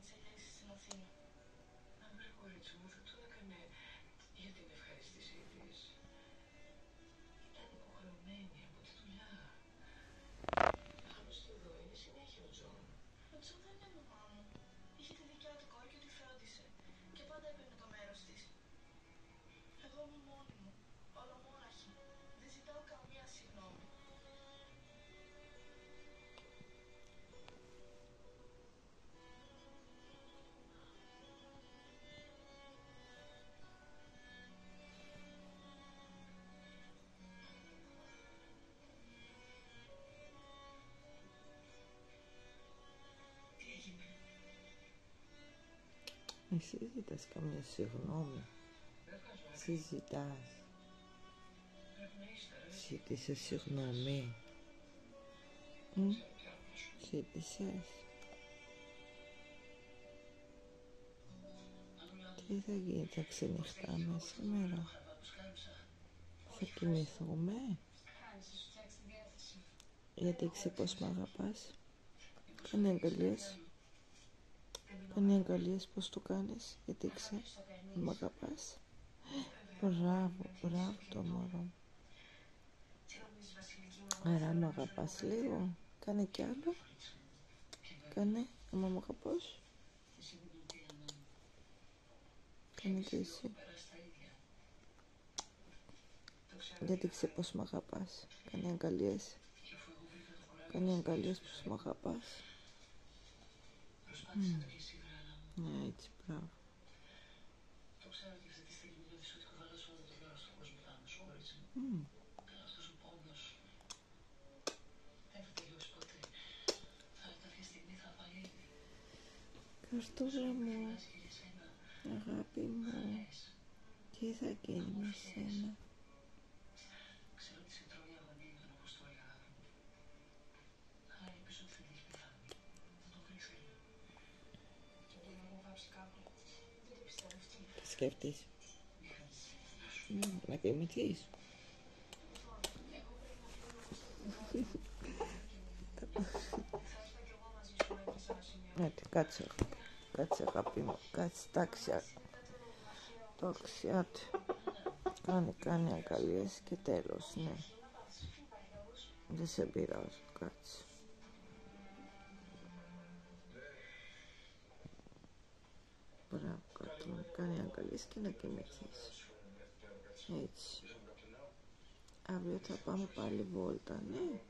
τις εγγύσεις στην Αθήνα. Αν βρε κορίτσι μου, δεν το έκανε για την ευχαρίστησή της. Ήταν υποχρεωμένη από τη δουλειά. Άλλωστε εδώ είναι συνέχεια ο Τζον. Ο Τζον δεν είναι μαμά μου. Είχε τη δικιά του κόρη και τη φρόντισε. Και πάντα έπαιρνε το μέρος της. Εγώ ήμουν μόνη μου. Ολομόναχη. Δεν ζητάω καμία συγγνώμη. Τι έγινε? Εσύ ζητάς καμία συγγνώμη? Συζητάς? Ζήτησες συγγνώμη? Ζήτησες? Τι θα γίνει, θα ξενυχτάμε σήμερα? Θα κοιμηθούμε? Γιατί ξέρεις πως μ' αγαπάς. Κάνε αγκαλιές. Κάνε αγκαλιές, πως το κάνεις. Γιατί ξέρεις μ' αγαπάς. Μπράβο το μωρό. Άρα μ' αγαπάς λίγο. Κάνε κι άλλο. Κάνε, άμα μ' αγαπάς. Κάνε και εσύ. Γιατί ξέρεις πως μ' αγαπάς. Κάνε αγκαλιές. Κάνε αγκαλιές πως μ' αγαπάς. Έτσι, μπράβο. Το ξέρω ότι αυτή τη στιγμή νιώθεις ότι κουβαλάς όλο το βάρος του κόσμου πάνω σου, κορίτσι μου. Αυτός ο πόνος δεν θα τελειώσει ποτέ. Κάποια στιγμή θα απαλύνει. Καρτούλα μου, αγάπη μου, τι θα γίνει με σένα. Ξέρω ότι σε τρώει η αγωνία όπως το έλεγα. Αλλά είπες ότι δεν έχει πεθάνει. Θα το βρεις λίγο. Και μπορεί να μου βάψει κάπου. Δεν το πιστεύω αυτή. Σκέφτης. Να κοιμηθείς. Εγώ πρέπει να φύγω όπως το δεκάδι. Θα έρθω κι εγώ μαζί σου μέχρι σε ένα σημείο. Ναι, κάτσε αγάπη μου, κάτσε, τάξια. Τάξια του. Κάνει αγκαλιές και τέλος, ναι. Δεν σε πειράζω, κάτσε. Μπράβο, κάτω μου, κάνει αγκαλιές και να κοιμηθείς. Έτσι. Αύριο θα πάμε πάλι βόλτα, ναι.